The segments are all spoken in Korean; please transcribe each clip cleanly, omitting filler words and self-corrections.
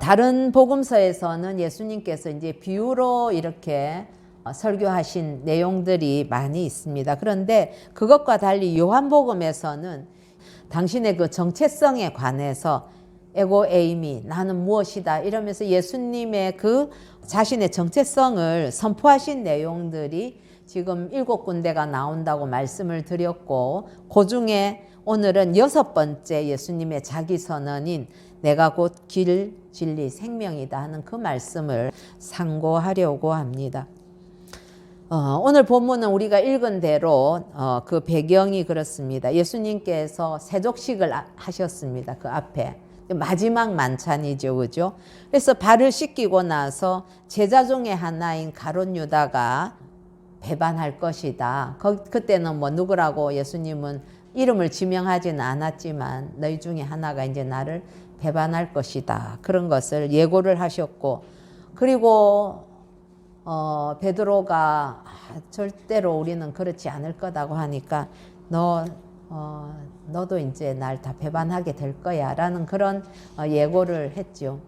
다른 복음서에서는 예수님께서 이제 비유로 이렇게 설교하신 내용들이 많이 있습니다. 그런데 그것과 달리 요한복음에서는 당신의 그 정체성에 관해서 에고 에이미, 나는 무엇이다 이러면서 예수님의 그 자신의 정체성을 선포하신 내용들이 지금 7군데가 나온다고 말씀을 드렸고, 그 중에 오늘은 6번째 예수님의 자기 선언인 내가 곧 길, 진리, 생명이다 하는 그 말씀을 상고하려고 합니다. 오늘 본문은 우리가 읽은 대로 그 배경이 그렇습니다. 예수님께서 세족식을 하셨습니다. 그 앞에. 마지막 만찬이죠. 그죠? 그래서 발을 씻기고 나서 제자 중에 하나인 가룟 유다가 배반할 것이다. 그때는 뭐 누구라고 예수님은 이름을 지명하지는 않았지만 너희 중에 하나가 이제 나를 배반할 것이다. 그런 것을 예고를 하셨고, 그리고 베드로가 절대로 우리는 그렇지 않을 거다고 하니까 너도 이제 날 다 배반하게 될 거야 라는 그런 예고를 했죠.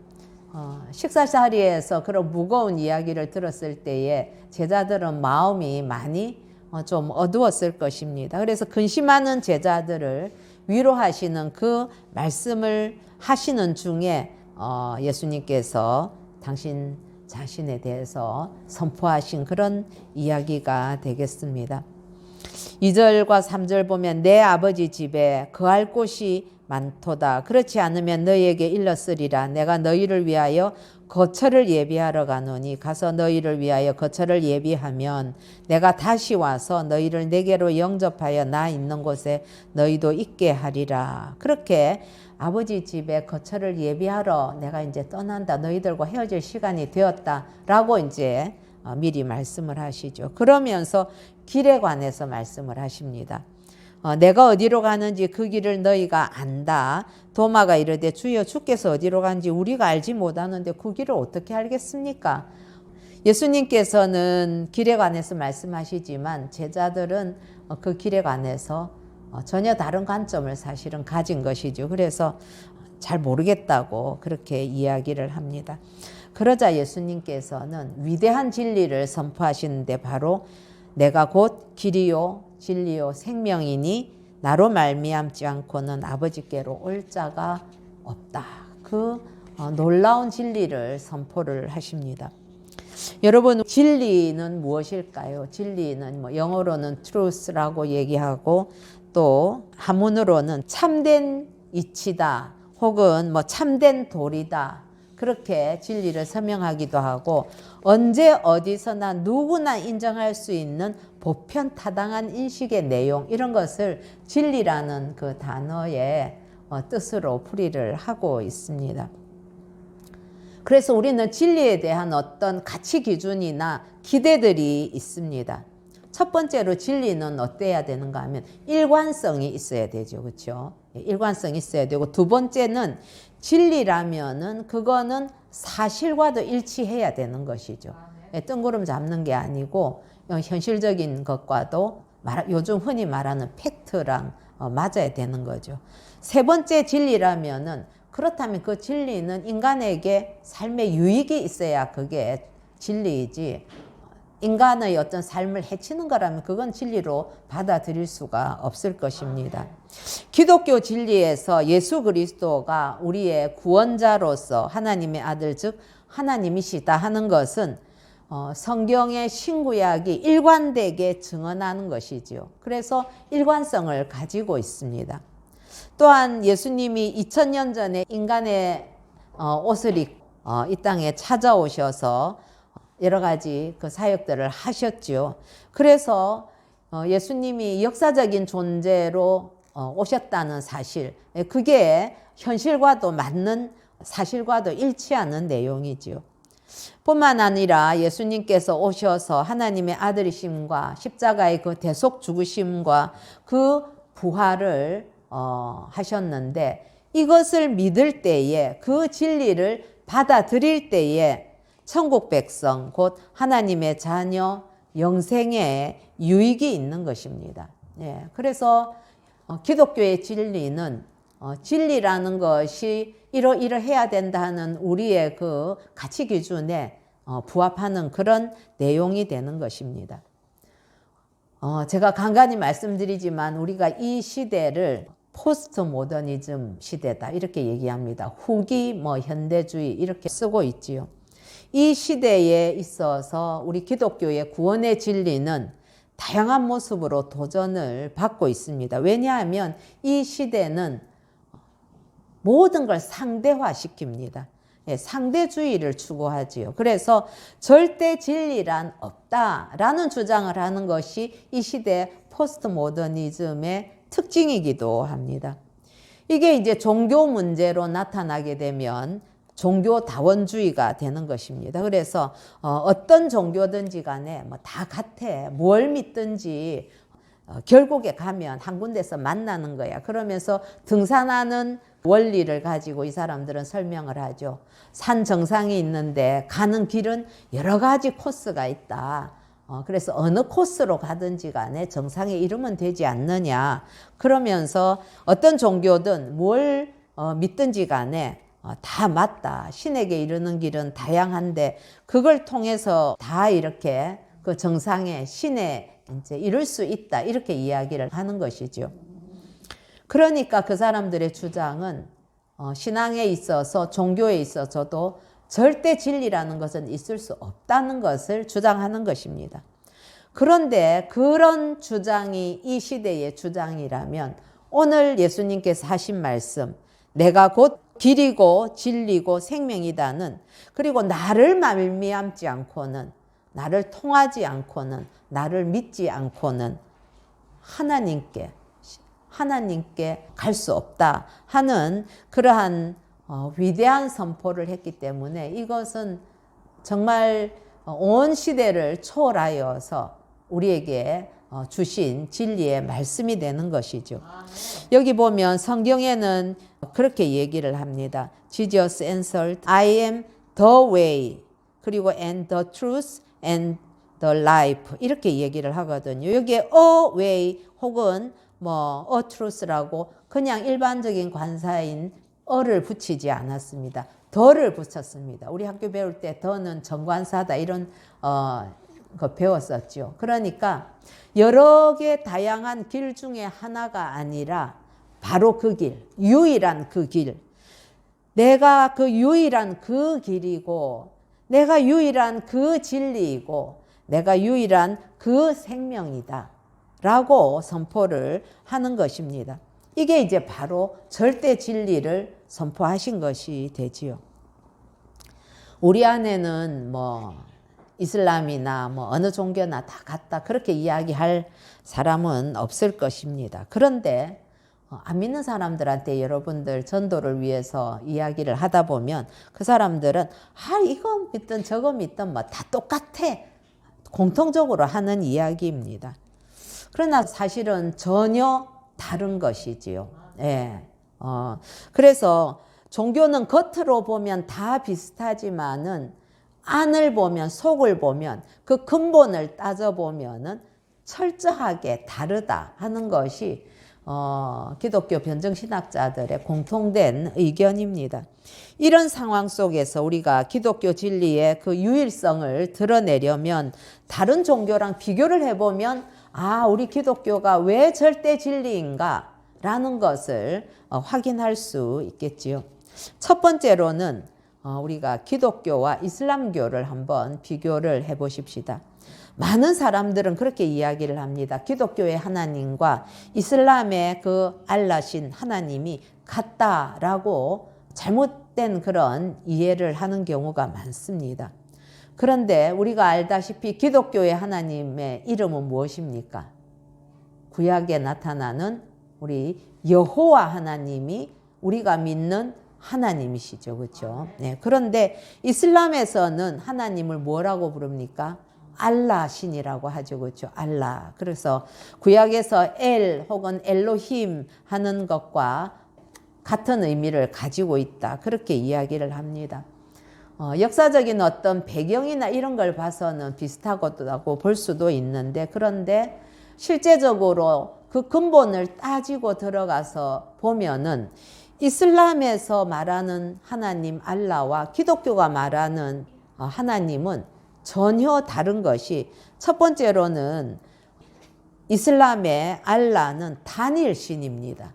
식사 자리에서 그런 무거운 이야기를 들었을 때에 제자들은 마음이 많이 좀 어두웠을 것입니다. 그래서 근심하는 제자들을 위로하시는 그 말씀을 하시는 중에 예수님께서 당신 자신에 대해서 선포하신 그런 이야기가 되겠습니다. 2절과 3절 보면 내 아버지 집에 거할 곳이 많도다. 그렇지 않으면 너희에게 일렀으리라. 내가 너희를 위하여 거처를 예비하러 가노니 가서 너희를 위하여 거처를 예비하면 내가 다시 와서 너희를 내게로 영접하여 나 있는 곳에 너희도 있게 하리라. 그렇게 아버지 집에 거처를 예비하러 내가 이제 떠난다. 너희들과 헤어질 시간이 되었다라고 이제 미리 말씀을 하시죠. 그러면서 길에 관해서 말씀을 하십니다. 내가 어디로 가는지 그 길을 너희가 안다. 도마가 이르되 주여 주께서 어디로 가는지 우리가 알지 못하는데 그 길을 어떻게 알겠습니까? 예수님께서는 길에 관해서 말씀하시지만 제자들은 그 길에 관해서 전혀 다른 관점을 사실은 가진 것이죠. 그래서 잘 모르겠다고 그렇게 이야기를 합니다. 그러자 예수님께서는 위대한 진리를 선포하시는데 바로 내가 곧 길이요 진리요 생명이니 나로 말미암지 않고는 아버지께로 올 자가 없다. 그 놀라운 진리를 선포를 하십니다. 여러분, 진리는 무엇일까요? 진리는 뭐 영어로는 truth라고 얘기하고 또 한문으로는 참된 이치다 혹은 뭐 참된 도리다, 그렇게 진리를 설명하기도 하고, 언제 어디서나 누구나 인정할 수 있는 보편타당한 인식의 내용, 이런 것을 진리라는 그 단어의 뜻으로 풀이를 하고 있습니다. 그래서 우리는 진리에 대한 어떤 가치 기준이나 기대들이 있습니다. 첫 번째로 진리는 어때야 되는가 하면 일관성이 있어야 되죠. 그렇죠? 일관성이 있어야 되고, 두 번째는 진리라면은 그거는 사실과도 일치해야 되는 것이죠. 뜬구름 잡는 게 아니고 현실적인 것과도 요즘 흔히 말하는 팩트랑 맞아야 되는 거죠. 세 번째 진리라면은, 그렇다면 그 진리는 인간에게 삶의 유익이 있어야 그게 진리이지, 인간의 어떤 삶을 해치는 거라면 그건 진리로 받아들일 수가 없을 것입니다. 기독교 진리에서 예수 그리스도가 우리의 구원자로서 하나님의 아들 즉 하나님이시다 하는 것은 성경의 신구약이 일관되게 증언하는 것이지요. 그래서 일관성을 가지고 있습니다. 또한 예수님이 2000년 전에 인간의 옷을 입고 이 땅에 찾아오셔서 여러 가지 그 사역들을 하셨죠. 그래서 예수님이 역사적인 존재로 오셨다는 사실, 그게 현실과도 맞는 사실과도 일치하는 내용이죠. 뿐만 아니라 예수님께서 오셔서 하나님의 아들이심과 십자가의 그 대속 죽으심과 그 부활을 하셨는데, 이것을 믿을 때에, 그 진리를 받아들일 때에 천국 백성 곧 하나님의 자녀 영생에 유익이 있는 것입니다. 그래서 기독교의 진리는 진리라는 것이 이러해야 된다는 우리의 그 가치 기준에 부합하는 그런 내용이 되는 것입니다. 제가 간간히 말씀드리지만 우리가 이 시대를 포스트 모더니즘 시대다 이렇게 얘기합니다. 후기 현대주의 이렇게 쓰고 있지요. 이 시대에 있어서 우리 기독교의 구원의 진리는 다양한 모습으로 도전을 받고 있습니다. 왜냐하면 이 시대는 모든 걸 상대화시킵니다. 상대주의를 추구하지요. 그래서 절대 진리란 없다라는 주장을 하는 것이 이 시대 포스트 모더니즘의 특징이기도 합니다. 이게 이제 종교 문제로 나타나게 되면 종교다원주의가 되는 것입니다. 그래서 어떤 종교든지 간에 다 같아. 뭘 믿든지 결국에 가면 한 군데서 만나는 거야. 그러면서 등산하는 원리를 가지고 이 사람들은 설명을 하죠. 산 정상이 있는데 가는 길은 여러 가지 코스가 있다. 그래서 어느 코스로 가든지 간에 정상에 이르면 되지 않느냐. 그러면서 어떤 종교든 뭘 믿든지 간에 다 맞다. 신에게 이르는 길은 다양한데 그걸 통해서 다 이렇게 그 정상에 신에 이제 이룰 수 있다. 이렇게 이야기를 하는 것이죠. 그러니까 그 사람들의 주장은 신앙에 있어서 종교에 있어서도 절대 진리라는 것은 있을 수 없다는 것을 주장하는 것입니다. 그런데 그런 주장이 이 시대의 주장이라면 오늘 예수님께서 하신 말씀, 내가 곧 길이고 진리고 생명이다는, 그리고 나를 말미암지 않고는, 나를 통하지 않고는, 나를 믿지 않고는 하나님께 갈 수 없다 하는 그러한 위대한 선포를 했기 때문에 이것은 정말 온 시대를 초월하여서 우리에게 주신 진리의 말씀이 되는 것이죠. 여기 보면 성경에는 그렇게 얘기를 합니다. Jesus answered, I am the way, 그리고 and the truth and the life 이렇게 얘기를 하거든요. 여기에 a way 혹은 a truth라고 그냥 일반적인 관사인 어를 붙이지 않았습니다. 더를 붙였습니다. 우리 학교 배울 때 더는 정관사다 이런 거 배웠었죠. 그러니까 여러 개 다양한 길 중에 하나가 아니라 바로 그 길, 유일한 그 길. 내가 그 유일한 그 길이고, 내가 유일한 그 진리이고, 내가 유일한 그 생명이다 라고 선포를 하는 것입니다. 이게 이제 바로 절대 진리를 선포하신 것이 되지요. 우리 안에는 이슬람이나 어느 종교나 다 같다 그렇게 이야기할 사람은 없을 것입니다. 그런데 안 믿는 사람들한테 여러분들 전도를 위해서 이야기를 하다 보면 그 사람들은 이거 믿든 저거 믿든 다 똑같아. 공통적으로 하는 이야기입니다. 그러나 사실은 전혀 다른 것이지요. 예. 그래서 종교는 겉으로 보면 다 비슷하지만은 안을 보면, 속을 보면, 그 근본을 따져보면은 철저하게 다르다 하는 것이 기독교 변증신학자들의 공통된 의견입니다. 이런 상황 속에서 우리가 기독교 진리의 그 유일성을 드러내려면 다른 종교랑 비교를 해보면 우리 기독교가 왜 절대 진리인가 라는 것을 확인할 수 있겠지요. 첫 번째로는 우리가 기독교와 이슬람교를 한번 비교를 해보십시다. 많은 사람들은 그렇게 이야기를 합니다. 기독교의 하나님과 이슬람의 그 알라신 하나님이 같다라고 잘못된 그런 이해를 하는 경우가 많습니다. 그런데 우리가 알다시피 기독교의 하나님의 이름은 무엇입니까? 구약에 나타나는 우리 여호와 하나님이 우리가 믿는 하나님이시죠. 그렇죠? 네. 그런데 이슬람에서는 하나님을 뭐라고 부릅니까? 알라 신이라고 하죠. 그렇죠? 알라. 그래서 구약에서 엘 혹은 엘로힘 하는 것과 같은 의미를 가지고 있다. 그렇게 이야기를 합니다. 역사적인 어떤 배경이나 이런 걸 봐서는 비슷하다고 볼 수도 있는데, 그런데 실제적으로 그 근본을 따지고 들어가서 보면은 이슬람에서 말하는 하나님 알라와 기독교가 말하는 하나님은 전혀 다른 것이, 첫 번째로는 이슬람의 알라는 단일신입니다.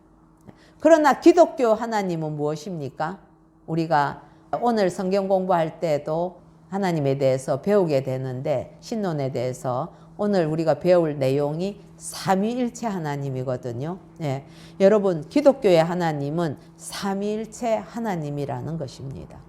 그러나 기독교 하나님은 무엇입니까? 우리가 오늘 성경 공부할 때도 하나님에 대해서 배우게 되는데, 신론에 대해서 오늘 우리가 배울 내용이 삼위일체 하나님이거든요. 네. 여러분, 기독교의 하나님은 삼위일체 하나님이라는 것입니다.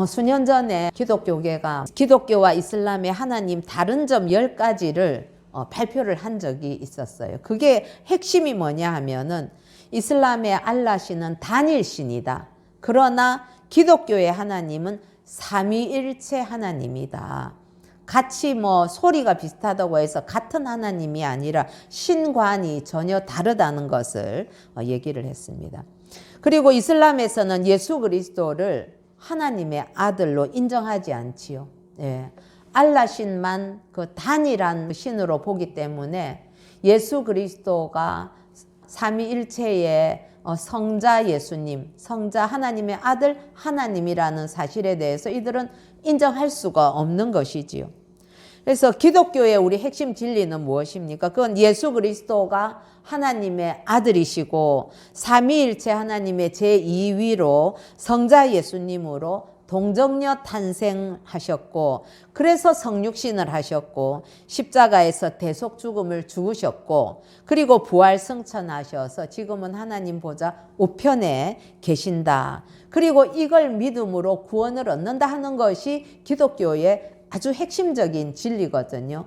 수년 전에 기독교계가 기독교와 이슬람의 하나님 다른 점 10가지를 발표를 한 적이 있었어요. 그게 핵심이 뭐냐 하면은, 이슬람의 알라신은 단일신이다. 그러나 기독교의 하나님은 삼위일체 하나님이다. 같이 소리가 비슷하다고 해서 같은 하나님이 아니라 신관이 전혀 다르다는 것을 얘기를 했습니다. 그리고 이슬람에서는 예수 그리스도를 하나님의 아들로 인정하지 않지요. 예. 알라신만 그 단일한 신으로 보기 때문에 예수 그리스도가 삼위일체의 성자 예수님, 성자 하나님의 아들 하나님이라는 사실에 대해서 이들은 인정할 수가 없는 것이지요. 그래서 기독교의 우리 핵심 진리는 무엇입니까? 그건 예수 그리스도가 하나님의 아들이시고 삼위일체 하나님의 제2위로 성자 예수님으로 동정녀 탄생하셨고, 그래서 성육신을 하셨고, 십자가에서 대속 죽음을 죽으셨고, 그리고 부활 승천하셔서 지금은 하나님 보좌 우편에 계신다. 그리고 이걸 믿음으로 구원을 얻는다 하는 것이 기독교의 아주 핵심적인 진리거든요.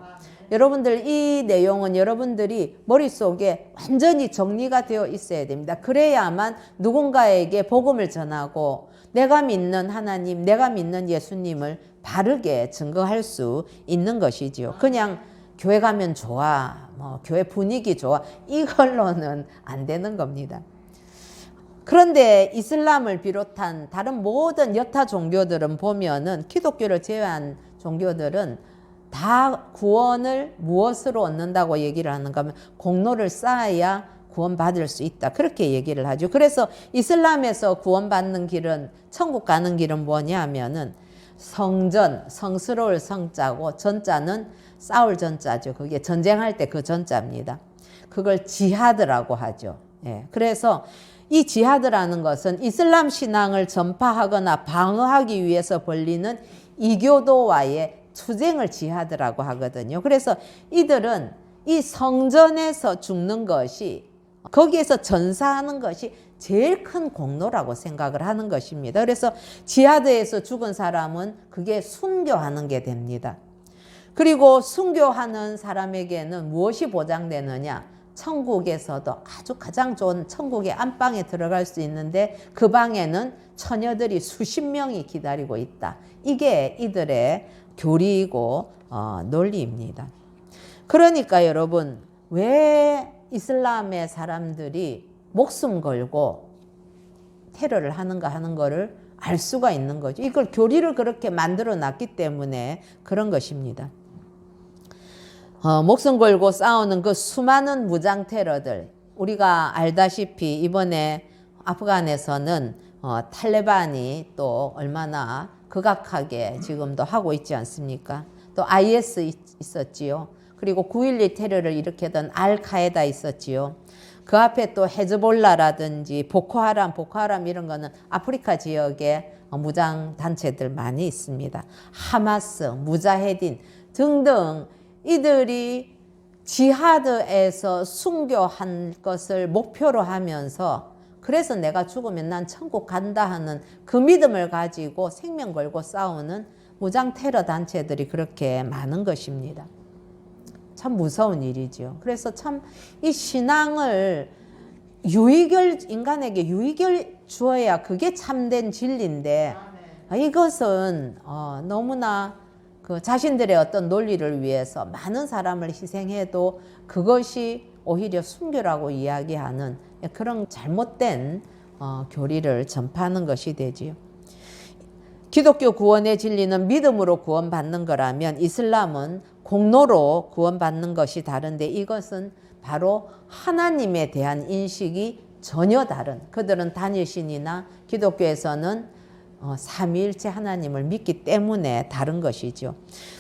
여러분들, 이 내용은 여러분들이 머릿속에 완전히 정리가 되어 있어야 됩니다. 그래야만 누군가에게 복음을 전하고 내가 믿는 하나님, 내가 믿는 예수님을 바르게 증거할 수 있는 것이지요. 그냥 교회 가면 좋아, 교회 분위기 좋아, 이걸로는 안 되는 겁니다. 그런데 이슬람을 비롯한 다른 모든 여타 종교들은 보면은, 기독교를 제외한 종교들은 다 구원을 무엇으로 얻는다고 얘기를 하는가 하면, 공로를 쌓아야 구원받을 수 있다, 그렇게 얘기를 하죠. 그래서 이슬람에서 구원받는 길은, 천국 가는 길은 뭐냐 하면은 성전, 성스러울 성자고, 전자는 싸울 전자죠. 그게 전쟁할 때 그 전자입니다. 그걸 지하드라고 하죠. 예. 그래서 이 지하드라는 것은 이슬람 신앙을 전파하거나 방어하기 위해서 벌리는 이교도와의 투쟁을 지하드라고 하거든요. 그래서 이들은 이 성전에서 죽는 것이, 거기에서 전사하는 것이 제일 큰 공로라고 생각을 하는 것입니다. 그래서 지하드에서 죽은 사람은 그게 순교하는 게 됩니다. 그리고 순교하는 사람에게는 무엇이 보장되느냐? 천국에서도 아주 가장 좋은 천국의 안방에 들어갈 수 있는데, 그 방에는 처녀들이 수십 명이 기다리고 있다. 이게 이들의 교리이고 논리입니다. 그러니까 여러분, 왜 이슬람의 사람들이 목숨 걸고 테러를 하는가 하는 거를 알 수가 있는 거죠. 이걸 교리를 그렇게 만들어 놨기 때문에 그런 것입니다. 목숨 걸고 싸우는 그 수많은 무장 테러들, 우리가 알다시피 이번에 아프간에서는 탈레반이 또 얼마나 극악하게 지금도 하고 있지 않습니까? 또 IS 있었지요. 그리고 9.12 테러를 일으켰던 알카에다 있었지요. 그 앞에 또 헤즈볼라라든지 보코하람 이런 거는 아프리카 지역에 무장 단체들 많이 있습니다. 하마스, 무자헤딘 등등, 이들이 지하드에서 순교한 것을 목표로 하면서, 그래서 내가 죽으면 난 천국 간다 하는 그 믿음을 가지고 생명 걸고 싸우는 무장 테러 단체들이 그렇게 많은 것입니다. 참 무서운 일이죠. 그래서 참 이 신앙을 인간에게 유익을 주어야 그게 참된 진리인데, 이것은 너무나 그 자신들의 어떤 논리를 위해서 많은 사람을 희생해도 그것이 오히려 순교라고 이야기하는 그런 잘못된 교리를 전파하는 것이 되지요. 기독교 구원의 진리는 믿음으로 구원받는 거라면, 이슬람은 공로로 구원받는 것이 다른데, 이것은 바로 하나님에 대한 인식이 전혀 다른, 그들은 단일신이나 기독교에서는 삼위일체 하나님을 믿기 때문에 다른 것이죠.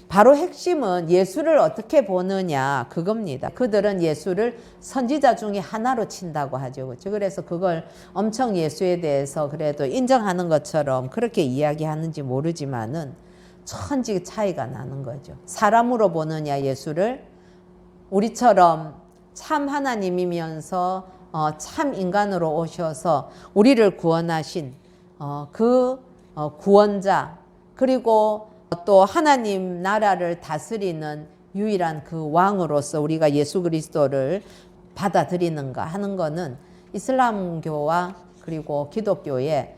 바로 핵심은 예수를 어떻게 보느냐 그겁니다. 그들은 예수를 선지자 중에 하나로 친다고 하죠. 그렇죠? 그래서 그걸 엄청 예수에 대해서 그래도 인정하는 것처럼 그렇게 이야기하는지 모르지만은 천지 차이가 나는 거죠. 사람으로 보느냐 예수를, 우리처럼 참 하나님이면서 참 인간으로 오셔서 우리를 구원하신 그 구원자, 그리고 또 하나님 나라를 다스리는 유일한 그 왕으로서 우리가 예수 그리스도를 받아들이는가 하는 거는 이슬람교와 그리고 기독교의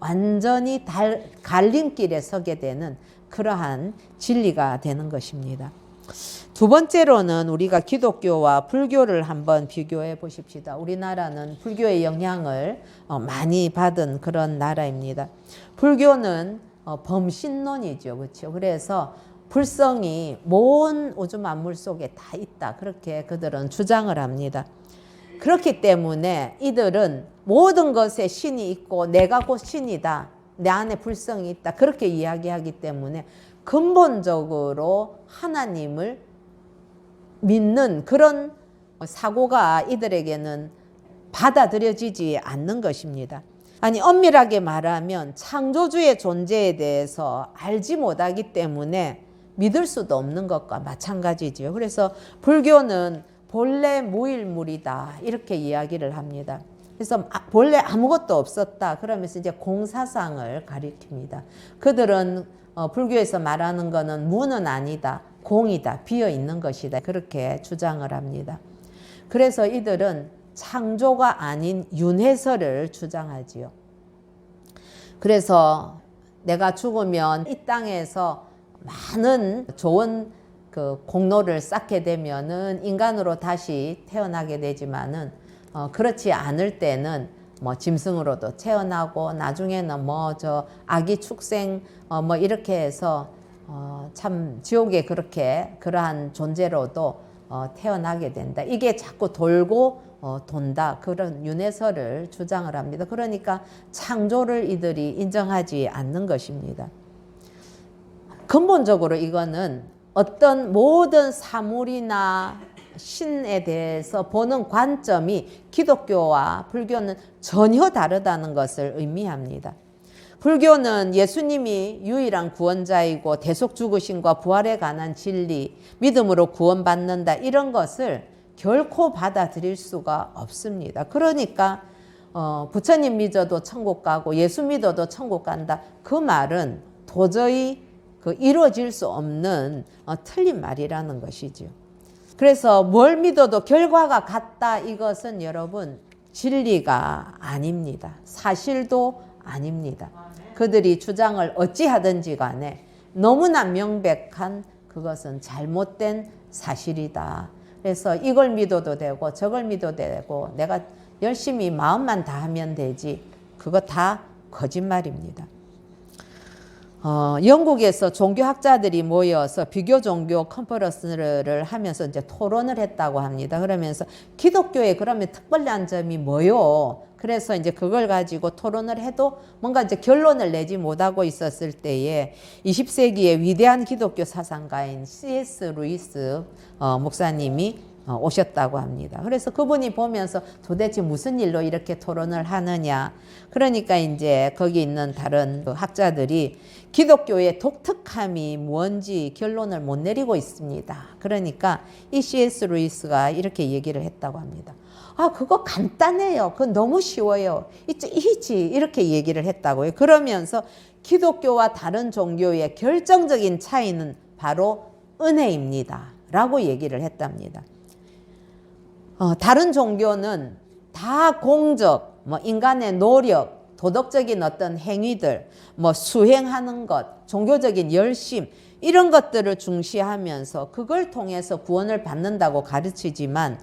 완전히 갈림길에 서게 되는 그러한 진리가 되는 것입니다. 두 번째로는 우리가 기독교와 불교를 한번 비교해 보십시다. 우리나라는 불교의 영향을 많이 받은 그런 나라입니다. 불교는 범신론이죠. 그렇죠? 그래서 불성이 모든 우주 만물 속에 다 있다. 그렇게 그들은 주장을 합니다. 그렇기 때문에 이들은 모든 것에 신이 있고 내가 곧 신이다. 내 안에 불성이 있다. 그렇게 이야기하기 때문에 근본적으로 하나님을 믿는 그런 사고가 이들에게는 받아들여지지 않는 것입니다. 아니, 엄밀하게 말하면 창조주의 존재에 대해서 알지 못하기 때문에 믿을 수도 없는 것과 마찬가지죠. 그래서 불교는 본래 무일물이다 이렇게 이야기를 합니다. 그래서 본래 아무것도 없었다 그러면서 이제 공사상을 가리킵니다. 그들은 불교에서 말하는 거는 무는 아니다, 공이다, 비어 있는 것이다 그렇게 주장을 합니다. 그래서 이들은 창조가 아닌 윤회설을 주장하지요. 그래서 내가 죽으면 이 땅에서 많은 좋은 그 공로를 쌓게 되면은 인간으로 다시 태어나게 되지만은 그렇지 않을 때는 뭐 짐승으로도 태어나고 나중에는 뭐 저 아기 축생 뭐 이렇게 해서 참 지옥에 그렇게 그러한 존재로도 태어나게 된다. 이게 자꾸 돌고 돈다. 그런 윤회설을 주장을 합니다. 그러니까 창조를 이들이 인정하지 않는 것입니다. 근본적으로 이거는 어떤 모든 사물이나 신에 대해서 보는 관점이 기독교와 불교는 전혀 다르다는 것을 의미합니다. 불교는 예수님이 유일한 구원자이고 대속 죽으심과 부활에 관한 진리, 믿음으로 구원받는다 이런 것을 결코 받아들일 수가 없습니다. 그러니까 부처님 믿어도 천국 가고 예수 믿어도 천국 간다. 그 말은 도저히 이루어질 수 없는 틀린 말이라는 것이죠. 그래서 뭘 믿어도 결과가 같다 이것은 여러분 진리가 아닙니다. 사실도 아닙니다. 그들이 주장을 어찌하든지 간에 너무나 명백한 그것은 잘못된 사실이다. 그래서 이걸 믿어도 되고 저걸 믿어도 되고 내가 열심히 마음만 다하면 되지. 그거 다 거짓말입니다. 영국에서 종교학자들이 모여서 비교 종교 컨퍼런스를 하면서 이제 토론을 했다고 합니다. 그러면서 기독교에 그러면 특별한 점이 뭐요? 그래서 이제 그걸 가지고 토론을 해도 뭔가 이제 결론을 내지 못하고 있었을 때에 20세기의 위대한 기독교 사상가인 C.S. 루이스 목사님이 오셨다고 합니다. 그래서 그분이 보면서 도대체 무슨 일로 이렇게 토론을 하느냐. 그러니까 이제 거기 있는 다른 학자들이 기독교의 독특함이 뭔지 결론을 못 내리고 있습니다. 그러니까 이 C.S. 루이스가 이렇게 얘기를 했다고 합니다. 그거 간단해요. 그거 너무 쉬워요. 이지 이렇게 얘기를 했다고요. 그러면서 기독교와 다른 종교의 결정적인 차이는 바로 은혜입니다. 라고 얘기를 했답니다. 다른 종교는 다 공적, 인간의 노력, 도덕적인 어떤 행위들, 수행하는 것, 종교적인 열심 이런 것들을 중시하면서 그걸 통해서 구원을 받는다고 가르치지만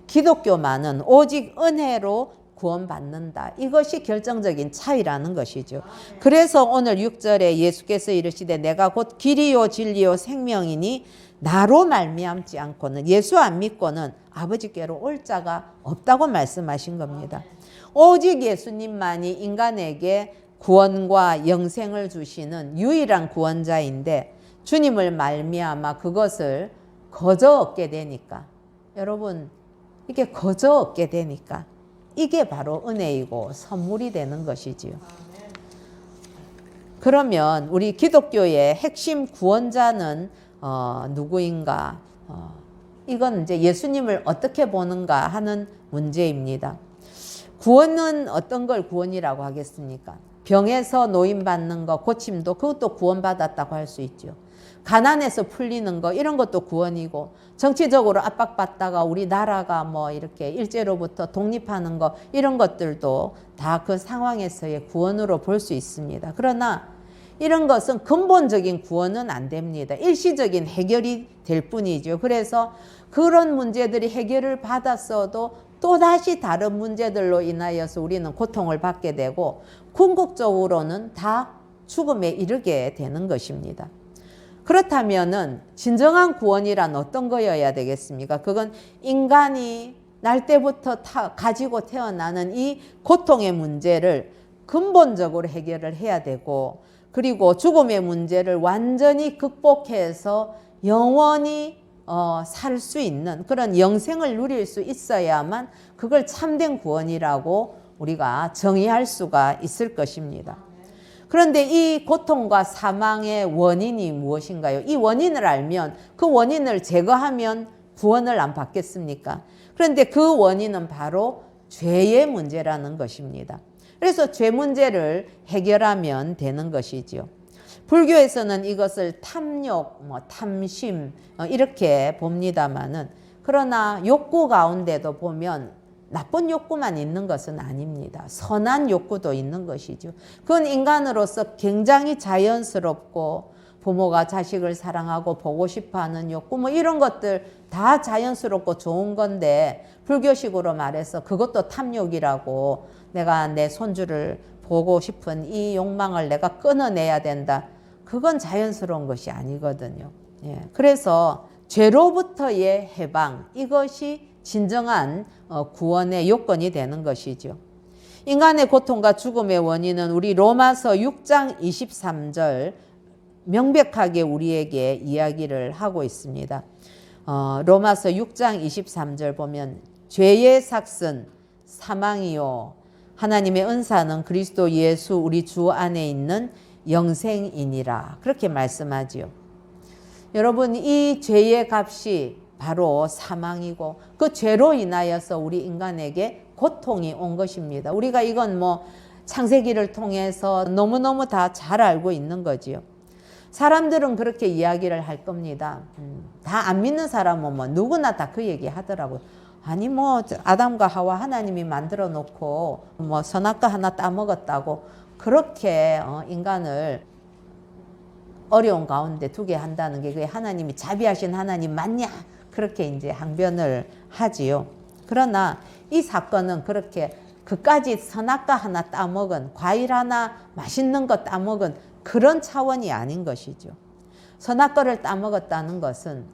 기독교만은 오직 은혜로 구원받는다. 이것이 결정적인 차이라는 것이죠. 그래서 오늘 6절에 예수께서 이르시되 내가 곧 길이요 진리요 생명이니 나로 말미암지 않고는, 예수 안 믿고는 아버지께로 올 자가 없다고 말씀하신 겁니다. 오직 예수님만이 인간에게 구원과 영생을 주시는 유일한 구원자인데, 주님을 말미암아 그것을 거저 얻게 되니까, 여러분 이게 거저 얻게 되니까 이게 바로 은혜이고 선물이 되는 것이지요. 그러면 우리 기독교의 핵심 구원자는 누구인가? 이건 이제 예수님을 어떻게 보는가 하는 문제입니다. 구원은 어떤 걸 구원이라고 하겠습니까? 병에서 노임받는 거, 고침도 그것도 구원받았다고 할 수 있죠. 가난에서 풀리는 거, 이런 것도 구원이고, 정치적으로 압박받다가 우리 나라가 뭐 이렇게 일제로부터 독립하는 거, 이런 것들도 다 그 상황에서의 구원으로 볼 수 있습니다. 그러나 이런 것은 근본적인 구원은 안 됩니다. 일시적인 해결이 될 뿐이죠. 그래서 그런 문제들이 해결을 받았어도 또다시 다른 문제들로 인하여서 우리는 고통을 받게 되고, 궁극적으로는 다 죽음에 이르게 되는 것입니다. 그렇다면은 진정한 구원이란 어떤 거여야 되겠습니까? 그건 인간이 날 때부터 가지고 태어나는 이 고통의 문제를 근본적으로 해결을 해야 되고, 그리고 죽음의 문제를 완전히 극복해서 영원히 살 수 있는 그런 영생을 누릴 수 있어야만 그걸 참된 구원이라고 우리가 정의할 수가 있을 것입니다. 그런데 이 고통과 사망의 원인이 무엇인가요? 이 원인을 알면, 그 원인을 제거하면 구원을 안 받겠습니까? 그런데 그 원인은 바로 죄의 문제라는 것입니다. 그래서 죄 문제를 해결하면 되는 것이죠. 불교에서는 이것을 탐욕, 탐심 이렇게 봅니다마는, 그러나 욕구 가운데도 보면 나쁜 욕구만 있는 것은 아닙니다. 선한 욕구도 있는 것이죠. 그건 인간으로서 굉장히 자연스럽고, 부모가 자식을 사랑하고 보고 싶어하는 욕구, 이런 것들 다 자연스럽고 좋은 건데, 불교식으로 말해서 그것도 탐욕이라고, 내가 내 손주를 보고 싶은 이 욕망을 내가 끊어내야 된다, 그건 자연스러운 것이 아니거든요. 그래서 죄로부터의 해방, 이것이 진정한 구원의 요건이 되는 것이죠. 인간의 고통과 죽음의 원인은 우리 로마서 6장 23절 명백하게 우리에게 이야기를 하고 있습니다. 로마서 6장 23절 보면, 죄의 삭은 사망이요 하나님의 은사는 그리스도 예수 우리 주 안에 있는 영생이니라, 그렇게 말씀하지요. 여러분, 이 죄의 값이 바로 사망이고, 그 죄로 인하여서 우리 인간에게 고통이 온 것입니다. 우리가 이건 창세기를 통해서 너무너무 다 잘 알고 있는 거지요. 사람들은 그렇게 이야기를 할 겁니다. 다 안 믿는 사람은 누구나 다 그 얘기 하더라고요. 아니 아담과 하와 하나님이 만들어 놓고 선악과 하나 따먹었다고 그렇게 인간을 어려운 가운데 두게 한다는 게, 그게 하나님이 자비하신 하나님 맞냐? 그렇게 이제 항변을 하지요. 그러나 이 사건은 그렇게 그까지 선악과 하나 따먹은, 과일 하나 맛있는 거 따먹은 그런 차원이 아닌 것이죠. 선악과를 따먹었다는 것은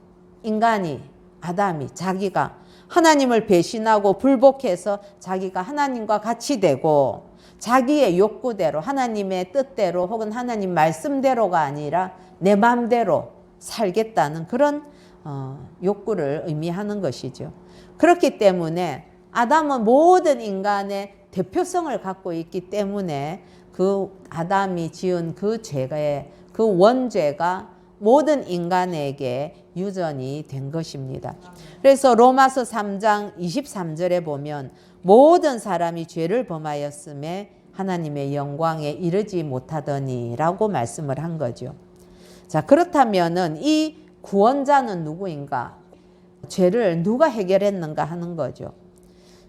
인간이, 아담이 자기가 하나님을 배신하고 불복해서 자기가 하나님과 같이 되고, 자기의 욕구대로, 하나님의 뜻대로 혹은 하나님 말씀대로가 아니라 내 마음대로 살겠다는 그런 욕구를 의미하는 것이죠. 그렇기 때문에 아담은 모든 인간의 대표성을 갖고 있기 때문에 그 아담이 지은 그 죄의 그 원죄가 모든 인간에게 유전이 된 것입니다. 그래서 로마서 3장 23절에 보면, 모든 사람이 죄를 범하였음에 하나님의 영광에 이르지 못하더니 라고 말씀을 한 거죠. 자, 그렇다면은 이 구원자는 누구인가? 죄를 누가 해결했는가 하는 거죠.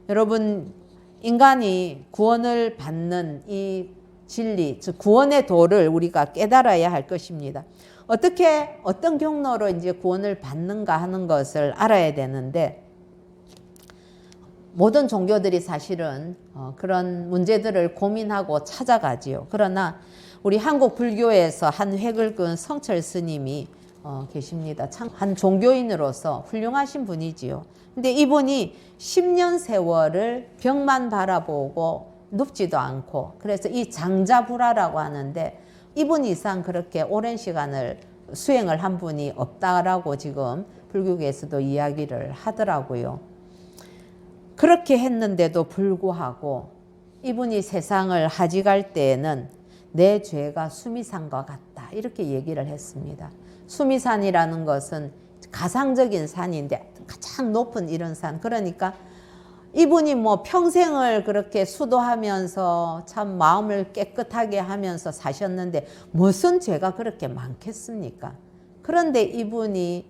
여러분, 인간이 구원을 받는 이 진리, 즉 구원의 도를 우리가 깨달아야 할 것입니다. 어떻게, 어떤 경로로 이제 구원을 받는가 하는 것을 알아야 되는데, 모든 종교들이 사실은 그런 문제들을 고민하고 찾아가지요. 그러나 우리 한국 불교에서 한 획을 그은 성철 스님이 계십니다. 참 한 종교인으로서 훌륭하신 분이지요. 근데 이분이 10년 세월을 벽만 바라보고 눕지도 않고, 그래서 이 장자불화라고 하는데 이분 이상 그렇게 오랜 시간을 수행을 한 분이 없다라고 지금 불교계에서도 이야기를 하더라고요. 그렇게 했는데도 불구하고 이분이 세상을 하직할 때에는 내 죄가 수미산과 같다, 이렇게 얘기를 했습니다. 수미산이라는 것은 가상적인 산인데 가장 높은 이런 산, 그러니까 이분이 뭐 평생을 그렇게 수도하면서 참 마음을 깨끗하게 하면서 사셨는데 무슨 죄가 그렇게 많겠습니까? 그런데 이분이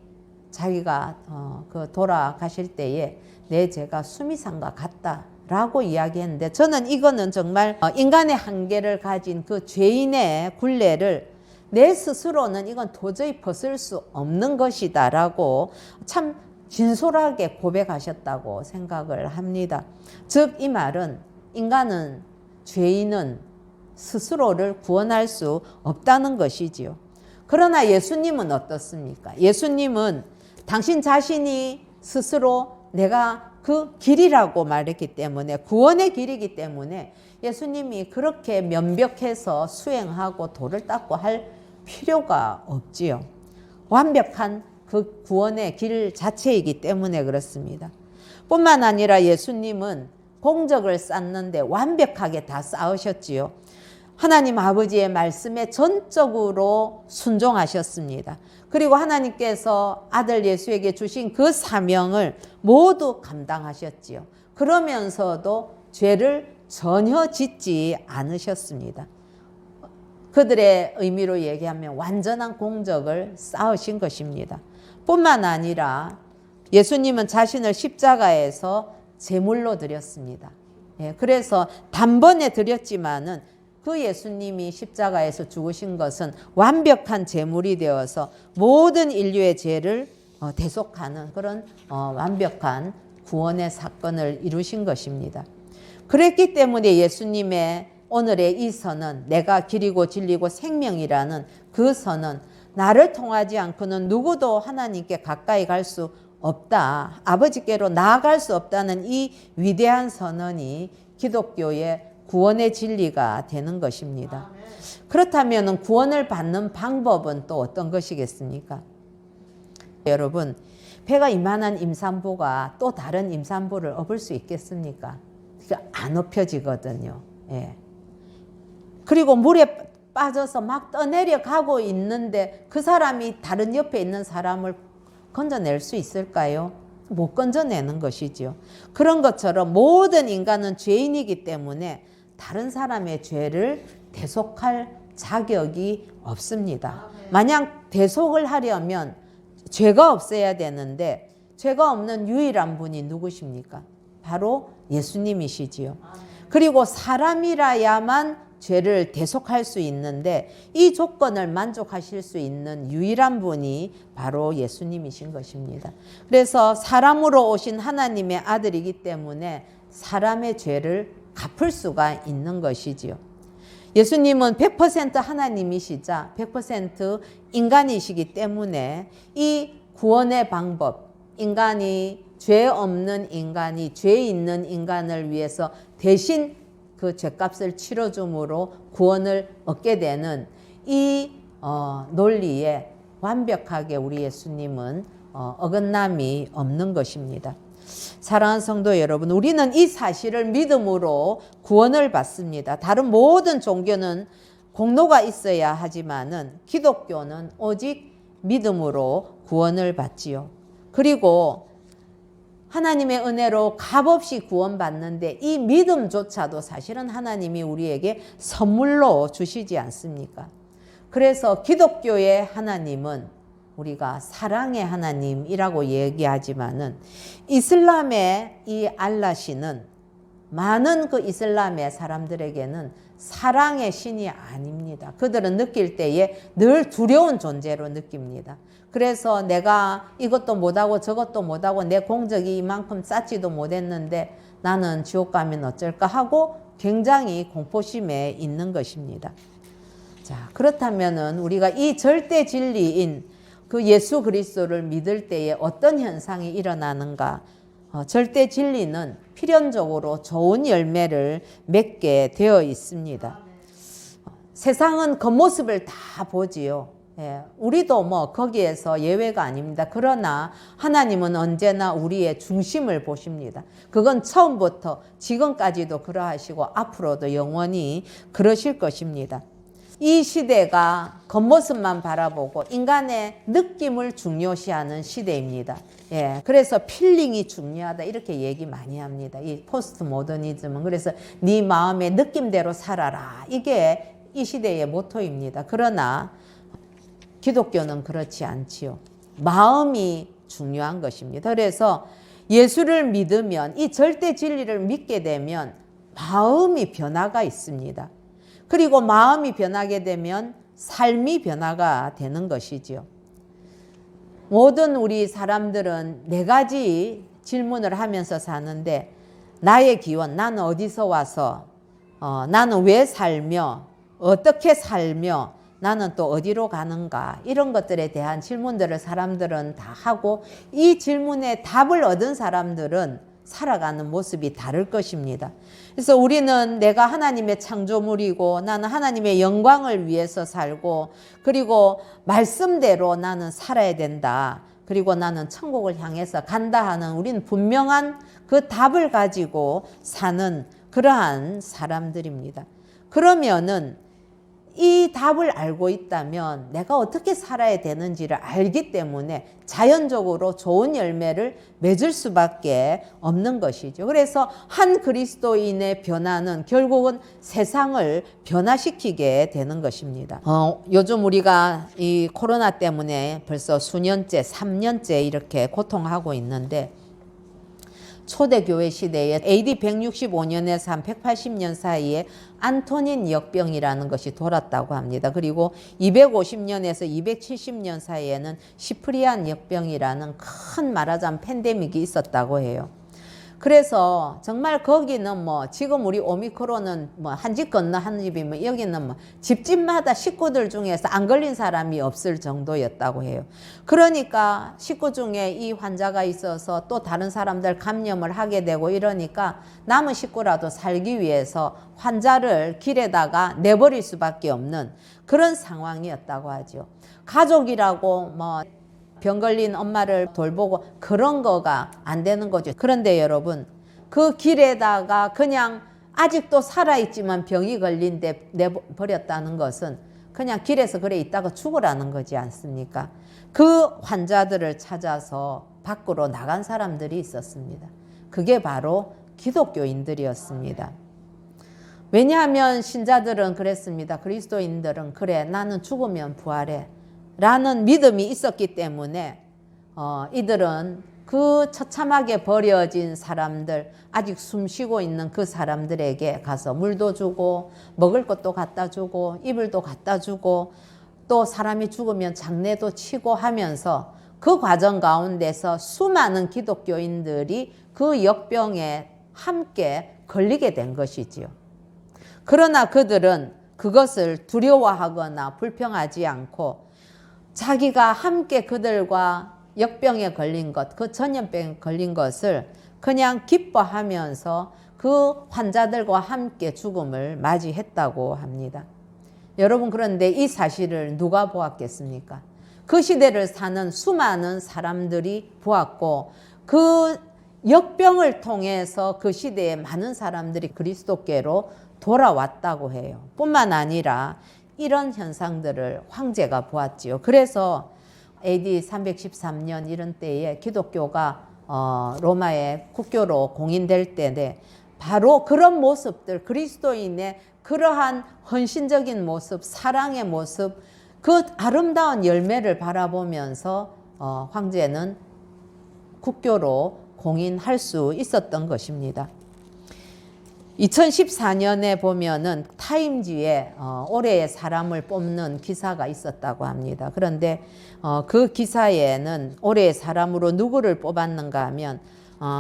자기가 그 돌아가실 때에 내 죄가 수미산과 같다라고 이야기했는데, 저는 이거는 정말 인간의 한계를 가진 그 죄인의 굴레를 내 스스로는 이건 도저히 벗을 수 없는 것이다라고 참 진솔하게 고백하셨다고 생각을 합니다. 즉 이 말은 인간은, 죄인은 스스로를 구원할 수 없다는 것이지요. 그러나 예수님은 어떻습니까? 예수님은 당신 자신이 스스로 내가 그 길이라고 말했기 때문에, 구원의 길이기 때문에 예수님이 그렇게 면벽해서 수행하고 돌을 닦고 할 필요가 없지요. 완벽한 그 구원의 길 자체이기 때문에 그렇습니다. 뿐만 아니라 예수님은 공적을 쌓는데 완벽하게 다 쌓으셨지요. 하나님 아버지의 말씀에 전적으로 순종하셨습니다. 그리고 하나님께서 아들 예수에게 주신 그 사명을 모두 감당하셨지요. 그러면서도 죄를 전혀 짓지 않으셨습니다. 그들의 의미로 얘기하면 완전한 공적을 쌓으신 것입니다. 뿐만 아니라 예수님은 자신을 십자가에서 제물로 드렸습니다. 그래서 단번에 드렸지만은 그 예수님이 십자가에서 죽으신 것은 완벽한 제물이 되어서 모든 인류의 죄를 대속하는 그런 완벽한 구원의 사건을 이루신 것입니다. 그랬기 때문에 예수님의 오늘의 이 선언, 내가 길이고 진리고 생명이라는 그 선언, 나를 통하지 않고는 누구도 하나님께 가까이 갈 수 없다, 아버지께로 나아갈 수 없다는 이 위대한 선언이 기독교의 구원의 진리가 되는 것입니다. 그렇다면 구원을 받는 방법은 또 어떤 것이겠습니까? 여러분, 배가 이만한 임산부가 또 다른 임산부를 업을 수 있겠습니까? 안 업혀지거든요. 예. 그리고 물에 빠져서 막 떠내려 가고 있는데 그 사람이 다른 옆에 있는 사람을 건져낼 수 있을까요? 못 건져내는 것이죠. 그런 것처럼 모든 인간은 죄인이기 때문에 다른 사람의 죄를 대속할 자격이 없습니다. 만약 대속을 하려면 죄가 없어야 되는데 죄가 없는 유일한 분이 누구십니까? 바로 예수님이시지요. 그리고 사람이라야만 죄를 대속할 수 있는데 이 조건을 만족하실 수 있는 유일한 분이 바로 예수님이신 것입니다. 그래서 사람으로 오신 하나님의 아들이기 때문에 사람의 죄를 갚을 수가 있는 것이지요. 예수님은 100% 하나님이시자 100% 인간이시기 때문에 이 구원의 방법, 인간이 죄 없는 인간이 죄 있는 인간을 위해서 대신 그 죄값을 치러줌으로 구원을 얻게 되는 이 논리에 완벽하게 우리 예수님은 어긋남이 없는 것입니다. 사랑하는 성도 여러분, 우리는 이 사실을 믿음으로 구원을 받습니다. 다른 모든 종교는 공로가 있어야 하지만은 기독교는 오직 믿음으로 구원을 받지요. 그리고 하나님의 은혜로 값없이 구원받는데 이 믿음조차도 사실은 하나님이 우리에게 선물로 주시지 않습니까? 그래서 기독교의 하나님은 우리가 사랑의 하나님이라고 얘기하지만은 이슬람의 이 알라신은 많은 그 이슬람의 사람들에게는 사랑의 신이 아닙니다. 그들은 느낄 때에 늘 두려운 존재로 느낍니다. 그래서 내가 이것도 못하고 저것도 못하고 내 공적이 이만큼 쌓지도 못했는데 나는 지옥 가면 어쩔까 하고 굉장히 공포심에 있는 것입니다. 자, 그렇다면은 우리가 이 절대 진리인 그 예수 그리스도를 믿을 때에 어떤 현상이 일어나는가? 절대 진리는 필연적으로 좋은 열매를 맺게 되어 있습니다. 세상은 겉모습을 다 보지요. 예, 우리도 뭐 거기에서 예외가 아닙니다. 그러나 하나님은 언제나 우리의 중심을 보십니다. 그건 처음부터 지금까지도 그러하시고 앞으로도 영원히 그러실 것입니다. 이 시대가 겉모습만 바라보고 인간의 느낌을 중요시하는 시대입니다. 예, 그래서 필링이 중요하다 이렇게 얘기 많이 합니다. 이 포스트 모더니즘은. 그래서 네 마음의 느낌대로 살아라. 이게 이 시대의 모토입니다. 그러나 기독교는 그렇지 않지요. 마음이 중요한 것입니다. 그래서 예수를 믿으면, 이 절대 진리를 믿게 되면 마음이 변화가 있습니다. 그리고 마음이 변하게 되면 삶이 변화가 되는 것이지요. 모든 우리 사람들은 네 가지 질문을 하면서 사는데, 나의 기원, 나는 어디서 와서, 나는 왜 살며, 어떻게 살며, 나는 또 어디로 가는가, 이런 것들에 대한 질문들을 사람들은 다 하고, 이 질문에 답을 얻은 사람들은 살아가는 모습이 다를 것입니다. 그래서 우리는 내가 하나님의 창조물이고 나는 하나님의 영광을 위해서 살고, 그리고 말씀대로 나는 살아야 된다, 그리고 나는 천국을 향해서 간다 하는 우리는 분명한 그 답을 가지고 사는 그러한 사람들입니다. 그러면은 이 답을 알고 있다면 내가 어떻게 살아야 되는지를 알기 때문에 자연적으로 좋은 열매를 맺을 수밖에 없는 것이죠. 그래서 한 그리스도인의 변화는 결국은 세상을 변화시키게 되는 것입니다. 요즘 우리가 이 코로나 때문에 벌써 수년째, 3년째 이렇게 고통하고 있는데, 초대교회 시대에 AD 165년에서 한 180년 사이에 안토닌 역병이라는 것이 돌았다고 합니다. 그리고 250년에서 270년 사이에는 시프리안 역병이라는 큰 말하자면 팬데믹이 있었다고 해요. 그래서 정말 거기는 뭐 지금 우리 오미크론은 뭐 한 집 건너 한 집이면 여기는 뭐 집집마다 식구들 중에서 안 걸린 사람이 없을 정도였다고 해요. 그러니까 식구 중에 이 환자가 있어서 또 다른 사람들 감염을 하게 되고 이러니까 남은 식구라도 살기 위해서 환자를 길에다가 내버릴 수밖에 없는 그런 상황이었다고 하죠. 가족이라고 뭐 병 걸린 엄마를 돌보고 그런 거가 안 되는 거죠. 그런데 여러분, 그 길에다가 그냥 아직도 살아있지만 병이 걸린데 내버렸다는 것은 그냥 길에서 그래 있다가 죽으라는 거지 않습니까? 그 환자들을 찾아서 밖으로 나간 사람들이 있었습니다. 그게 바로 기독교인들이었습니다. 왜냐하면 신자들은 그랬습니다. 그리스도인들은 그래, 나는 죽으면 부활해 라는 믿음이 있었기 때문에 이들은 그 처참하게 버려진 사람들, 아직 숨쉬고 있는 그 사람들에게 가서 물도 주고 먹을 것도 갖다 주고 이불도 갖다 주고 또 사람이 죽으면 장례도 치고 하면서 그 과정 가운데서 수많은 기독교인들이 그 역병에 함께 걸리게 된 것이지요. 그러나 그들은 그것을 두려워하거나 불평하지 않고 자기가 함께 그들과 역병에 걸린 것, 그 전염병에 걸린 것을 그냥 기뻐하면서 그 환자들과 함께 죽음을 맞이했다고 합니다. 여러분, 그런데 이 사실을 누가 보았겠습니까? 그 시대를 사는 수많은 사람들이 보았고, 그 역병을 통해서 그 시대에 많은 사람들이 그리스도께로 돌아왔다고 해요. 뿐만 아니라 이런 현상들을 황제가 보았지요. 그래서 AD 313년 이런 때에 기독교가 로마의 국교로 공인될 때에 바로 그런 모습들, 그리스도인의 그러한 헌신적인 모습, 사랑의 모습, 그 아름다운 열매를 바라보면서 황제는 국교로 공인할 수 있었던 것입니다. 2014년에 보면은 타임지에 올해의 사람을 뽑는 기사가 있었다고 합니다. 그런데 그 기사에는 올해의 사람으로 누구를 뽑았는가 하면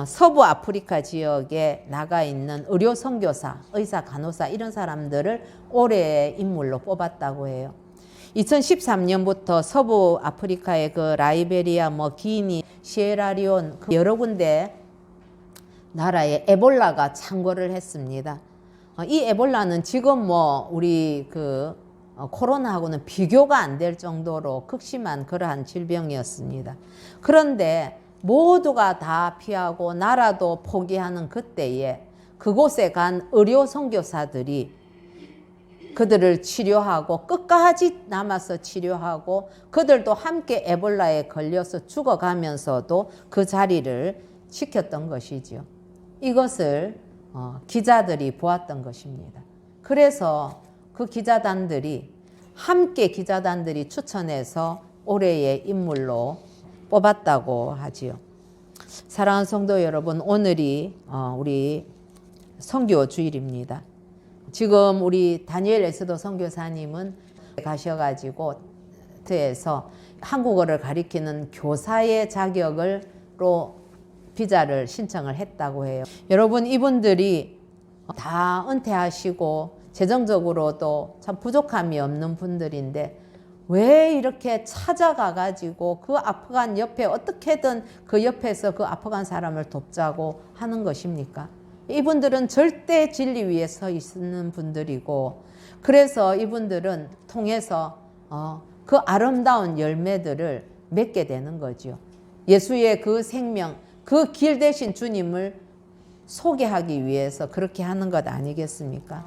서부 아프리카 지역에 나가 있는 의료 선교사, 의사, 간호사 이런 사람들을 올해의 인물로 뽑았다고 해요. 2013년부터 서부 아프리카의 그 라이베리아, 기니, 시에라리온 여러 군데 나라에 에볼라가 창궐을 했습니다. 이 에볼라는 지금 우리 코로나하고는 비교가 안 될 정도로 극심한 그러한 질병이었습니다. 그런데 모두가 다 피하고 나라도 포기하는 그때에 그곳에 간 의료 선교사들이 그들을 치료하고 끝까지 남아서 치료하고 그들도 함께 에볼라에 걸려서 죽어가면서도 그 자리를 지켰던 것이지요. 이것을 기자들이 보았던 것입니다. 그래서 그 기자단들이 추천해서 올해의 인물로 뽑았다고 하지요. 사랑하는 성도 여러분, 오늘이 우리 선교 주일입니다. 지금 우리 다니엘 에스더 선교사님은 가셔가지고 에서 한국어를 가리키는 교사의 자격으로 비자를 신청을 했다고 해요. 여러분, 이분들이 다 은퇴하시고 재정적으로도 참 부족함이 없는 분들인데 왜 이렇게 찾아가가지고 그 아프간 옆에 어떻게든 그 옆에서 그 아프간 사람을 돕자고 하는 것입니까? 이분들은 절대 진리 위에 서 있는 분들이고, 그래서 이분들은 통해서 그 아름다운 열매들을 맺게 되는 거죠. 예수의 그 생명, 그 길 대신 주님을 소개하기 위해서 그렇게 하는 것 아니겠습니까?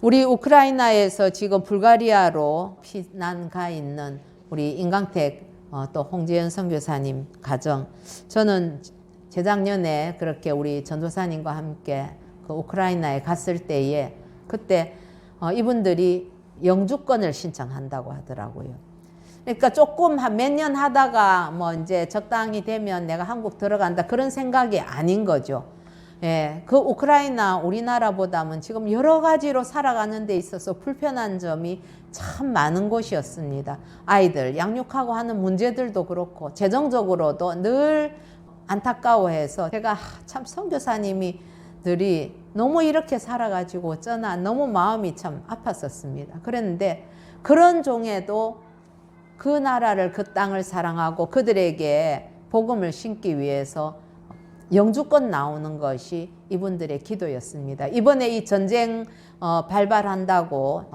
우리 우크라이나에서 지금 불가리아로 피난 가 있는 우리 임강택 또 홍재현 선교사님 가정, 저는 재작년에 그렇게 우리 전도사님과 함께 그 우크라이나에 갔을 때에 그때 이분들이 영주권을 신청한다고 하더라고요. 그러니까 조금 한 몇 년 하다가 이제 적당히 되면 내가 한국 들어간다 그런 생각이 아닌 거죠. 예, 그 우크라이나 우리나라보다는 지금 여러 가지로 살아가는 데 있어서 불편한 점이 참 많은 곳이었습니다. 아이들 양육하고 하는 문제들도 그렇고 재정적으로도 늘 안타까워해서 제가 참 선교사님들이 너무 이렇게 살아가지고 어쩌나 너무 마음이 참 아팠었습니다. 그런데 그런 중에도 그 나라를, 그 땅을 사랑하고 그들에게 복음을 심기 위해서 영주권 나오는 것이 이분들의 기도였습니다. 이번에 이 전쟁 발발한다고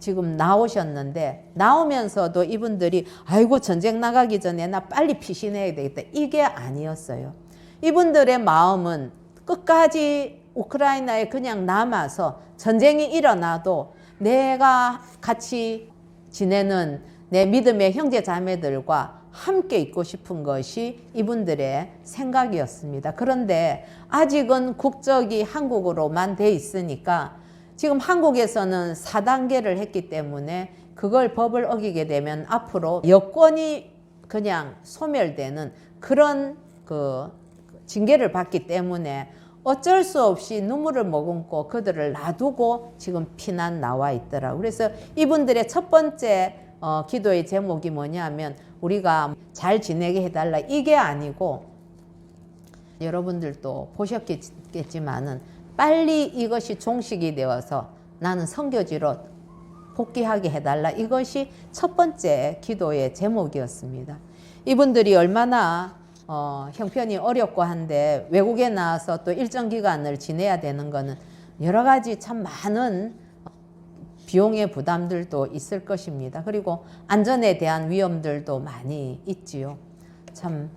지금 나오셨는데, 나오면서도 이분들이 아이고 전쟁 나가기 전에 나 빨리 피신해야 되겠다, 이게 아니었어요. 이분들의 마음은 끝까지 우크라이나에 그냥 남아서 전쟁이 일어나도 내가 같이 지내는 내 믿음의 형제 자매들과 함께 있고 싶은 것이 이분들의 생각이었습니다. 그런데 아직은 국적이 한국으로만 돼 있으니까 지금 한국에서는 4단계를 했기 때문에 그걸 법을 어기게 되면 앞으로 여권이 그냥 소멸되는 그런 징계를 받기 때문에 어쩔 수 없이 눈물을 머금고 그들을 놔두고 지금 피난 나와 있더라고요. 그래서 이분들의 첫 번째 기도의 제목이 뭐냐면 우리가 잘 지내게 해달라, 이게 아니고, 여러분들도 보셨겠지만은 빨리 이것이 종식이 되어서 나는 선교지로 복귀하게 해달라, 이것이 첫 번째 기도의 제목이었습니다. 이분들이 얼마나 형편이 어렵고 한데 외국에 나와서 또 일정 기간을 지내야 되는 거는 여러 가지 참 많은 비용의 부담들도 있을 것입니다. 그리고 안전에 대한 위험들도 많이 있지요. 참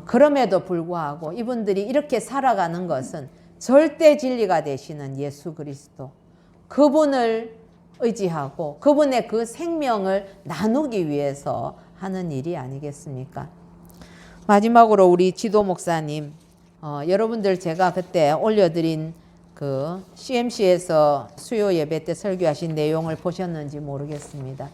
그럼에도 불구하고 이분들이 이렇게 살아가는 것은 절대 진리가 되시는 예수 그리스도, 그분을 의지하고 그분의 그 생명을 나누기 위해서 하는 일이 아니겠습니까? 마지막으로 우리 지도 목사님, 여러분들 제가 그때 올려드린 그 CMC에서 수요 예배 때 설교하신 내용을 보셨는지 모르겠습니다.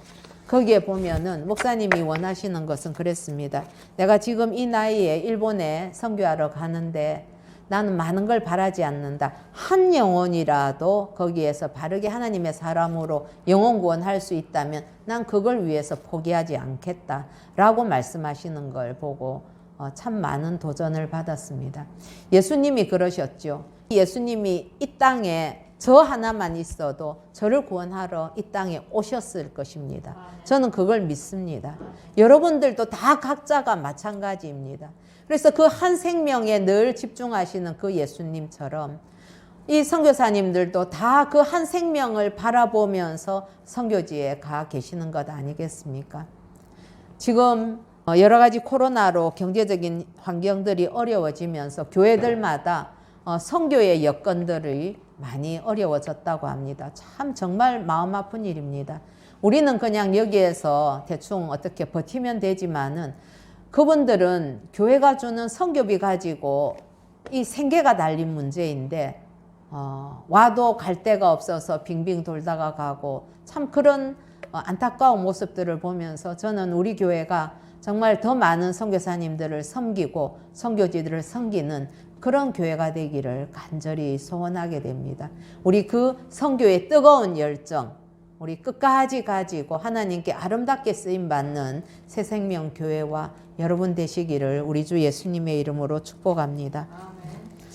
거기에 보면은 목사님이 원하시는 것은 그랬습니다. 내가 지금 이 나이에 일본에 선교하러 가는데 나는 많은 걸 바라지 않는다. 한 영혼이라도 거기에서 바르게 하나님의 사람으로 영혼 구원할 수 있다면 난 그걸 위해서 포기하지 않겠다 라고 말씀하시는 걸 보고 참 많은 도전을 받았습니다. 예수님이 그러셨죠. 예수님이 이 땅에 저 하나만 있어도 저를 구원하러 이 땅에 오셨을 것입니다. 저는 그걸 믿습니다. 여러분들도 다 각자가 마찬가지입니다. 그래서 그 한 생명에 늘 집중하시는 그 예수님처럼 이 선교사님들도 다 그 한 생명을 바라보면서 선교지에 가 계시는 것 아니겠습니까? 지금 여러 가지 코로나로 경제적인 환경들이 어려워지면서 교회들마다 선교의 여건들이 많이 어려워졌다고 합니다. 참 정말 마음 아픈 일입니다. 우리는 그냥 여기에서 대충 어떻게 버티면 되지만은 그분들은 교회가 주는 선교비 가지고 이 생계가 달린 문제인데 와도 갈 데가 없어서 빙빙 돌다가 가고 참 그런 안타까운 모습들을 보면서 저는 우리 교회가 정말 더 많은 선교사님들을 섬기고 선교지들을 섬기는 그런 교회가 되기를 간절히 소원하게 됩니다. 우리 그 선교의 뜨거운 열정 우리 끝까지 가지고 하나님께 아름답게 쓰임받는 새생명교회와 여러분 되시기를 우리 주 예수님의 이름으로 축복합니다.